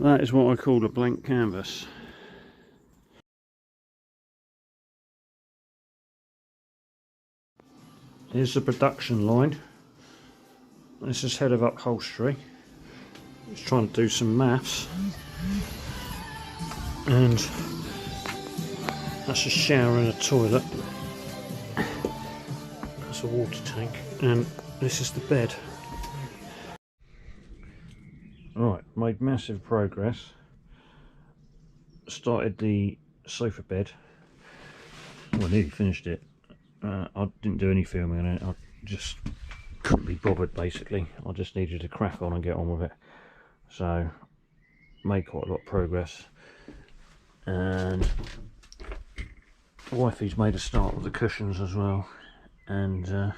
That is what I call a blank canvas. Here's the production line. This is head of upholstery. Just trying to do some maths. And that's a shower and a toilet. That's a water tank. And this is the bed. Right, made massive progress. Started the sofa bed. Well, nearly finished it. I didn't do any filming on it. I just couldn't be bothered, basically. I just needed to crack on and get on with it. So, made quite a lot of progress. And wifey's made a start with the cushions as well. And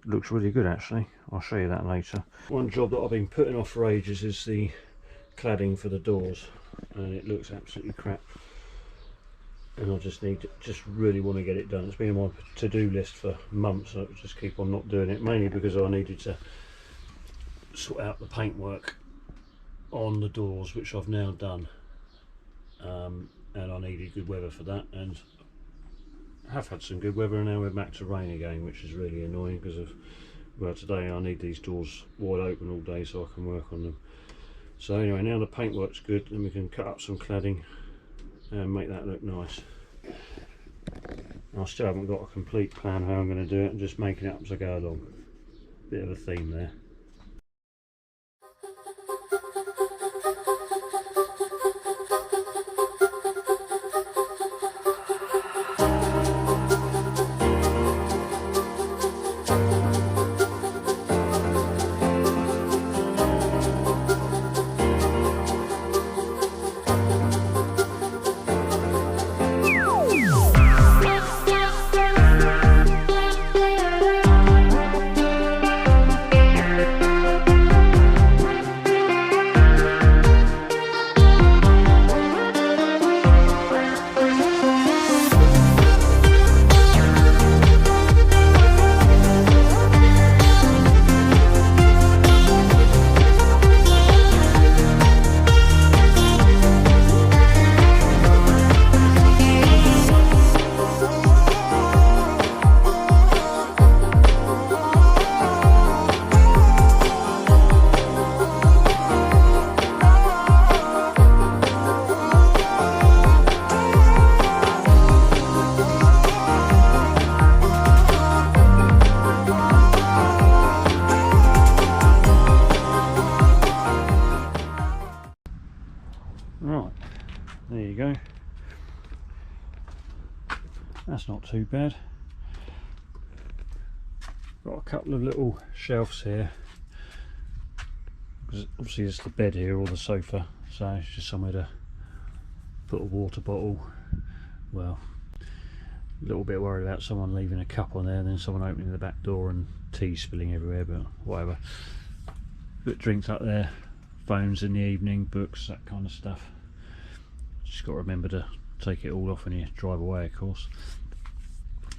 looks really good, actually. I'll show you that later. One job that I've been putting off for ages is the cladding for the doors. And it looks absolutely crap. And I just really want to get it done. It's been on my to-do list for months. I just keep on not doing it, mainly because I needed to sort out the paintwork on the doors, which I've now done. And I needed good weather for that, and I have had some good weather, and now we're back to rain again, which is really annoying because of, well, today I need these doors wide open all day so I can work on them. So anyway, now the paintwork's good, then we can cut up some cladding and make that look nice. I still haven't got a complete plan how I'm going to do it. I'm just making it up as I go along. Bit of a theme there. Right, there you go. That's not too bad. Got a couple of little shelves here, because obviously it's the bed here or the sofa, so it's just somewhere to put a water bottle. Well, a little bit worried about someone leaving a cup on there and then someone opening the back door and tea spilling everywhere, but whatever. Put drinks up there, phones in the evening, books, that kind of stuff. Just got to remember to take it all off when you drive away, of course.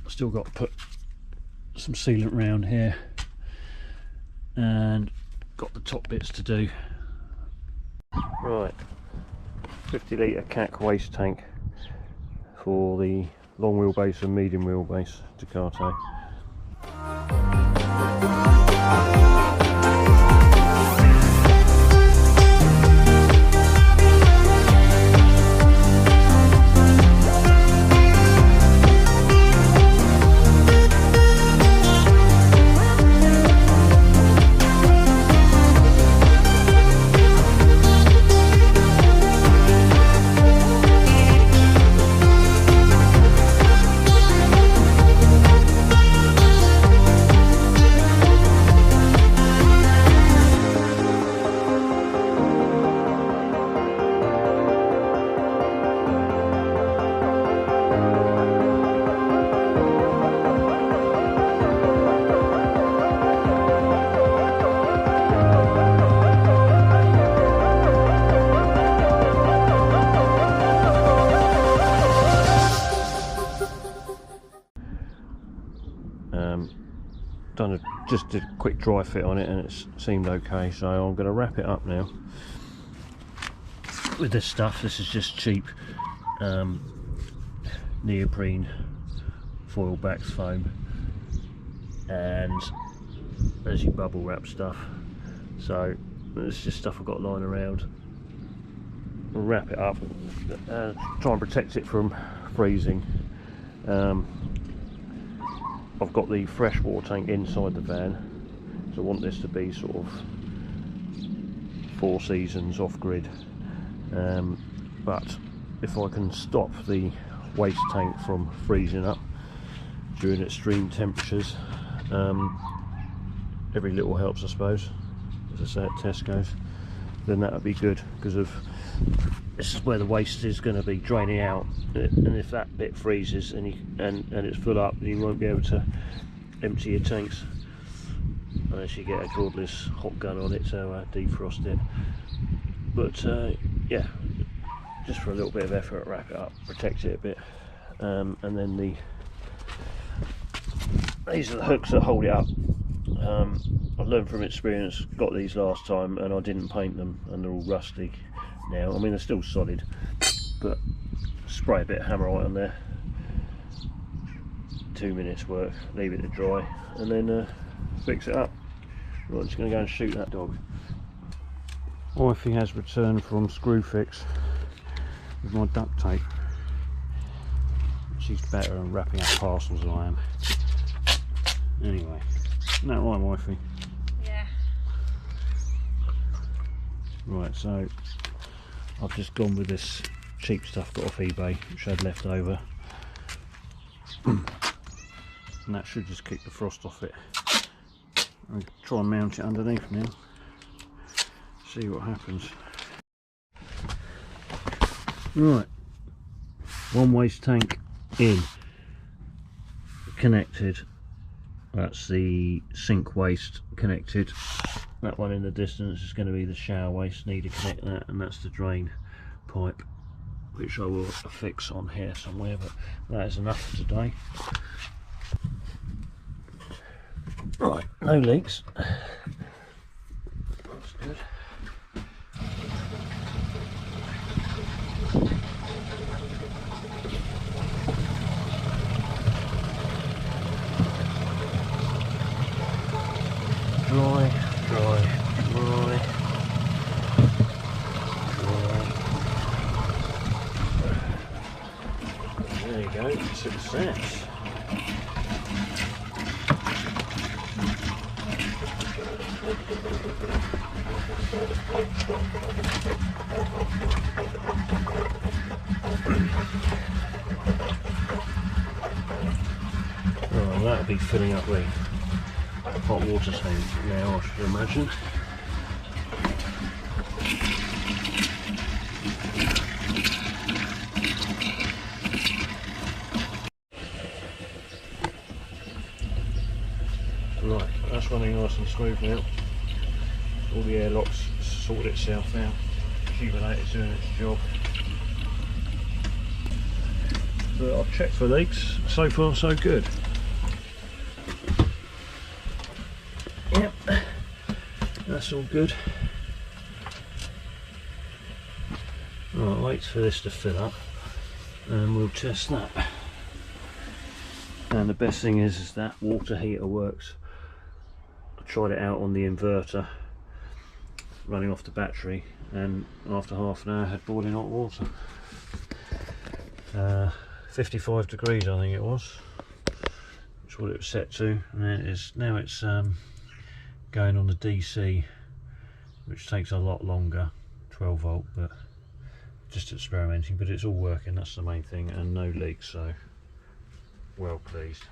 Still got to put some sealant round here, and got the top bits to do. Right, 50 litre CAC waste tank for the long wheelbase and medium wheelbase Ducato. Just did a quick dry fit on it and it seemed okay, so I'm going to wrap it up now with this stuff. This is just cheap neoprene foil back foam, and there's your bubble wrap stuff. So it's just stuff I've got lying around. We'll wrap it up, try and protect it from freezing. I've got the fresh water tank inside the van, so I want this to be sort of 4 seasons off grid. But if I can stop the waste tank from freezing up during extreme temperatures, every little helps, I suppose, as I say at Tesco's, then that would be good, because of this is where the waste is going to be draining out, and if that bit freezes and it's full up, you won't be able to empty your tanks unless you get a cordless hot gun on it to defrost it. But yeah, just for a little bit of effort, wrap it up, protect it a bit, and then these are the hooks that hold it up. I learned from experience, got these last time and I didn't paint them, and they're all rusty now. I mean, they're still solid, but spray a bit of Hammerite on there, 2 minutes work, leave it to dry, and then fix it up. Right, I'm just going to go and shoot that dog. Wifey has returned from Screwfix with my duct tape. She's better at wrapping up parcels than I am. Anyway, isn't that right, Wifey? Yeah. Right, so I've just gone with this cheap stuff got off eBay, which I had left over. And that should just keep the frost off it. I'll try and mount it underneath now. See what happens. Right, one waste tank in, connected. That's the sink waste connected. That one in the distance is going to be the shower waste. Need to connect that, and that's the drain pipe, which I will affix on here somewhere, but that is enough for today. Right, no leaks. That's good. Dry, dry, dry, dry. There you go, success. Oh, that'll be filling up the hot water tank now, I should imagine. Right, that's running nice and smooth now. All the airlocks sorted itself out. Accumulator's doing its job. But I've checked for leaks. So far, so good. Yep, that's all good. Right, wait for this to fill up and we'll test that. And the best thing is that water heater works. I tried it out on the inverter running off the battery, and after half an hour had boiling hot water. 55 degrees I think it was, which is what it was set to, and then it is, now it's going on the DC, which takes a lot longer, 12 volt, but just experimenting, but it's all working, that's the main thing, and no leaks, so well pleased.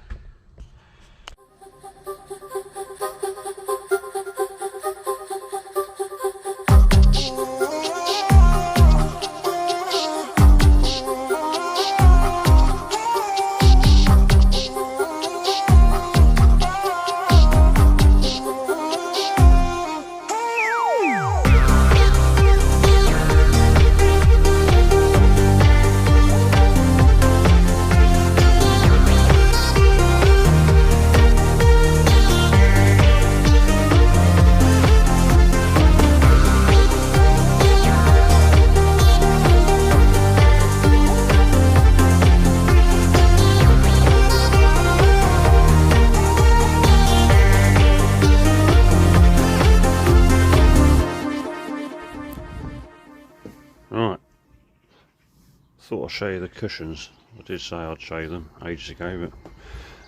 thought I'd show you the cushions. I did say I'd show you them ages ago, but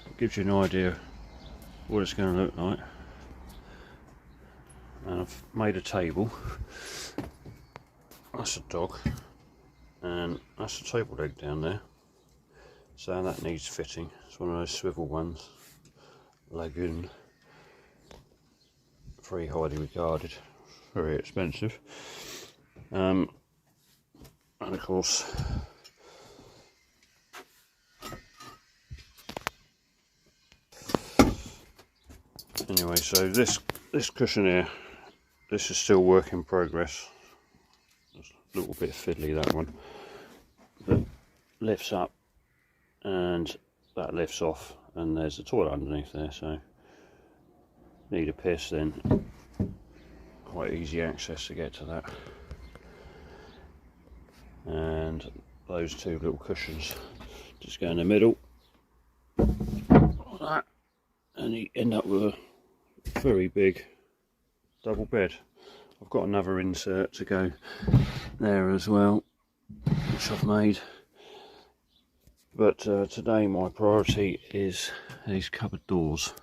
it gives you an idea what it's going to look like. And I've made a table. That's a dog, and that's a table leg down there, so that needs fitting. It's one of those swivel ones, Lagoon, very highly regarded, very expensive, and of course anyway, so this cushion here, this is still work in progress. It's a little bit fiddly, that one, but lifts up and that lifts off, and there's a toilet underneath there, so need a piss, then quite easy access to get to that. And those two little cushions just go in the middle like that, and you end up with a very big double bed. I've got another insert to go there as well, which I've made, but today my priority is these cupboard doors.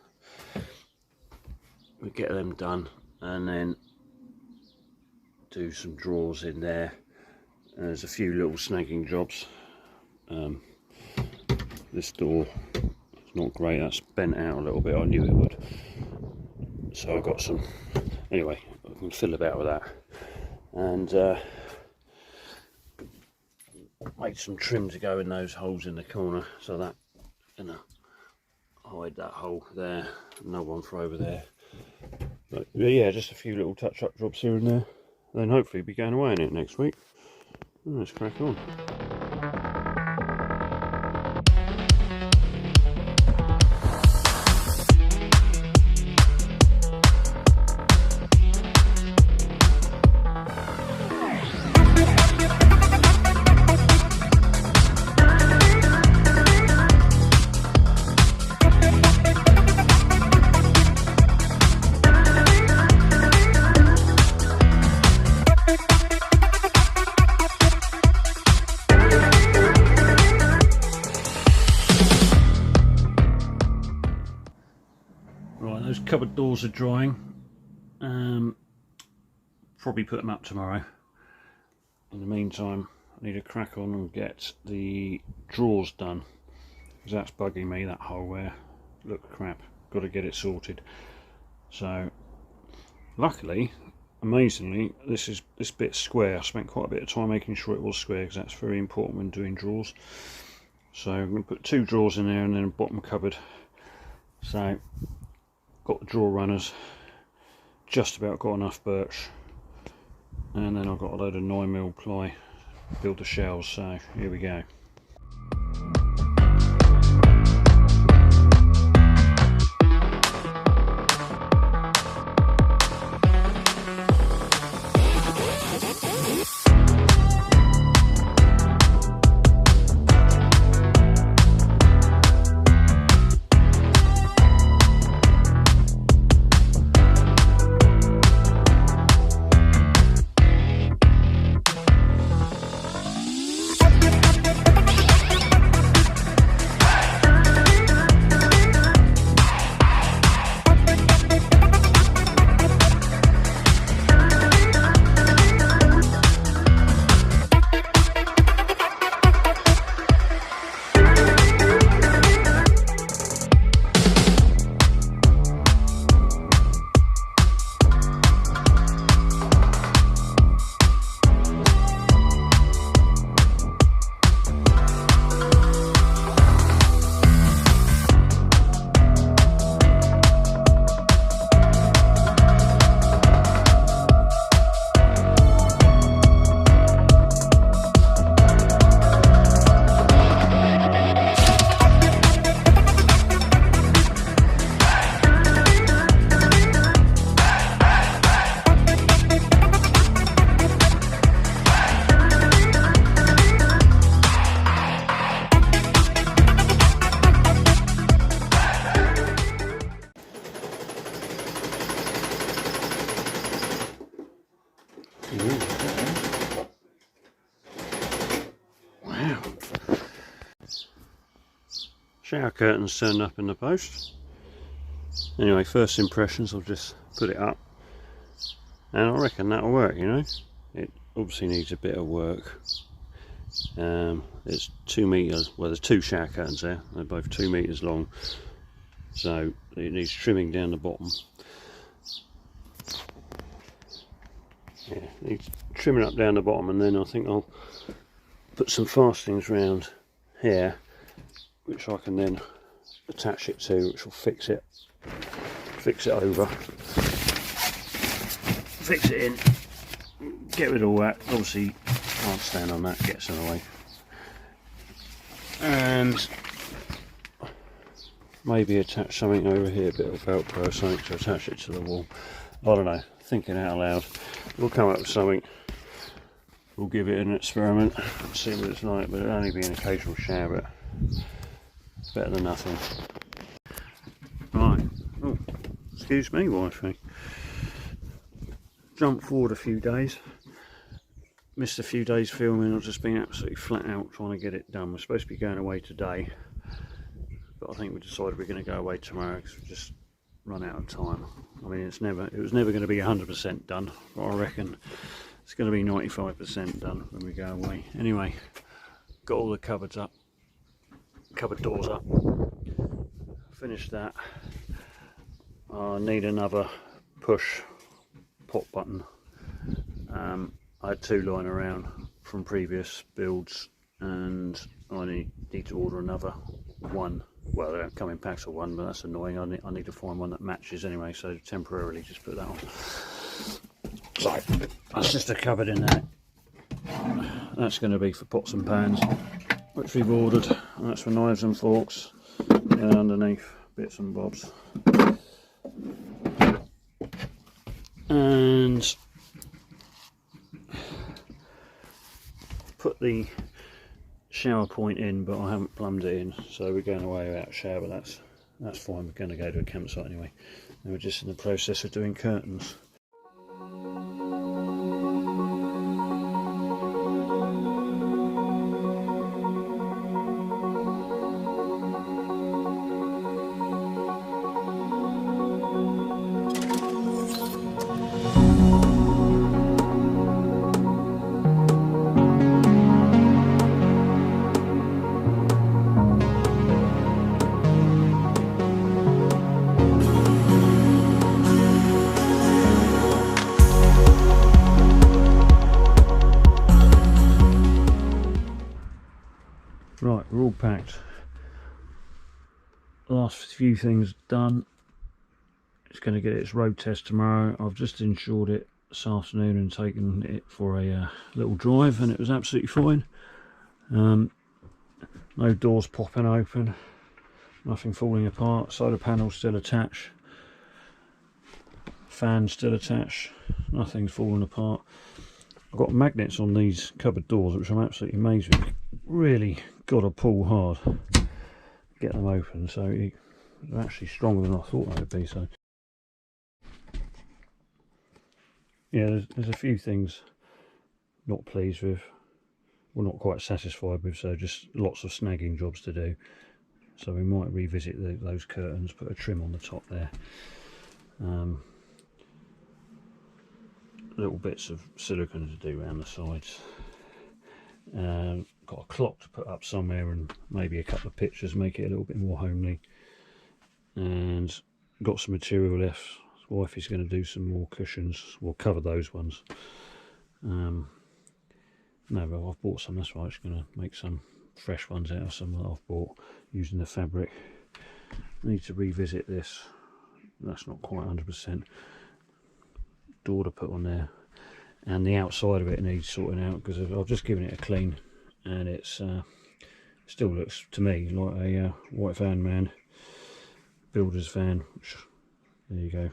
We get them done and then do some drawers in there. There's a few little snagging jobs. This door is not great, that's bent out a little bit, I knew it would, so I got some, anyway, I can fiddle about with that, and made some trim to go in those holes in the corner, so that gonna hide that hole there, no one for over there. But yeah, just a few little touch-up jobs here and there, then hopefully be going away in it next week. Let's crack on. Cupboard doors are drying. Probably put them up tomorrow. In the meantime, I need to crack on and get the drawers done, because that's bugging me, that hole there. Look crap, got to get it sorted. So luckily, amazingly, this bit's square. I spent quite a bit of time making sure it was square, because that's very important when doing drawers. So I'm going to put two drawers in there and then a bottom cupboard. So got the drawer runners, just about got enough birch, and then I've got a load of 9mm ply, build the shelves, so here we go. Wow, shower curtains turned up in the post. Anyway, first impressions, I'll just put it up, and I reckon that'll work, you know. It obviously needs a bit of work. It's 2 meters, well, there's 2 shower curtains there, they're both 2 meters long, so it needs trimming down the bottom. Yeah, it needs trimming up down the bottom, and then I think I'll put some fastenings round here, which I can then attach it to, which will fix it over, fix it in, get rid of all that. Obviously can't stand on that, gets in the way, and maybe attach something over here, a bit of Velcro or something to attach it to the wall. I don't know, thinking out loud. We'll come up with something, we'll give it an experiment, see what it's like, but it'll only be an occasional shower, but better than nothing. Right, oh, excuse me wifey, jump forward a few days, missed a few days filming. I've just been absolutely flat out trying to get it done. We're supposed to be going away today, but I think we decided we're going to go away tomorrow because we've just run out of time. I mean, it was never going to be 100% done, but I reckon it's going to be 95% done when we go away. Anyway, got all the cupboards up, cupboard doors up, finished that. I need another push pop button. I had 2 lying around from previous builds, and I need to order another one. Well, they're coming packs of 1, but that's annoying. I need to find one that matches anyway, so temporarily just put that on. So that's just a cupboard in there. That's going to be for pots and pans, which we've ordered, and that's for knives and forks, and underneath bits and bobs. And put the shower point in, but I haven't plumbed it in, so we're going away without a shower, but that's fine. We're going to go to a campsite anyway, and we're just in the process of doing curtains. Right, we're all packed. Last few things done. It's going to get its road test tomorrow. I've just insured it this afternoon and taken it for a little drive, and it was absolutely fine. No doors popping open, nothing falling apart, solar panel still attached, fan still attached, nothing's falling apart. I've got magnets on these cupboard doors, which I'm absolutely amazed with. Really got to pull hard to get them open, so they're actually stronger than I thought they would be. So yeah, there's a few things not pleased with, well, not quite satisfied with, so just lots of snagging jobs to do. So we might revisit those curtains, put a trim on the top there. Little bits of silicone to do around the sides. Got a clock to put up somewhere, and maybe a couple of pictures, make it a little bit more homely. And got some material left. Wifey's going to do some more cushions. We'll cover those ones. No, well, I've bought some, that's right. She's going to make some fresh ones out of some that I've bought using the fabric. I need to revisit this. That's not quite 100%. Door to put on there, and the outside of it needs sorting out because I've just given it a clean, and it's still looks to me like a white van man, builder's van, which, there you go.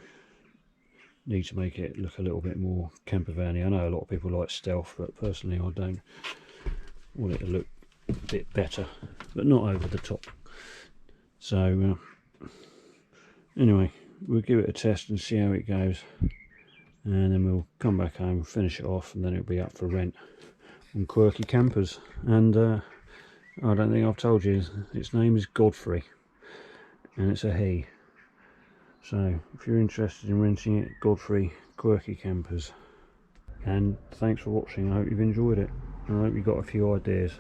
Need to make it look a little bit more campervan-y. I know a lot of people like stealth, but personally I don't. Want it to look a bit better, but not over the top. So anyway, we'll give it a test and see how it goes, and then we'll come back home, finish it off, and then it'll be up for rent on Quirky Campers. And I don't think I've told you, its name is Godfrey. and it's a he. So if you're interested in renting it, Godfrey Quirky Campers. And thanks for watching. I hope you've enjoyed it, and I hope you got a few ideas.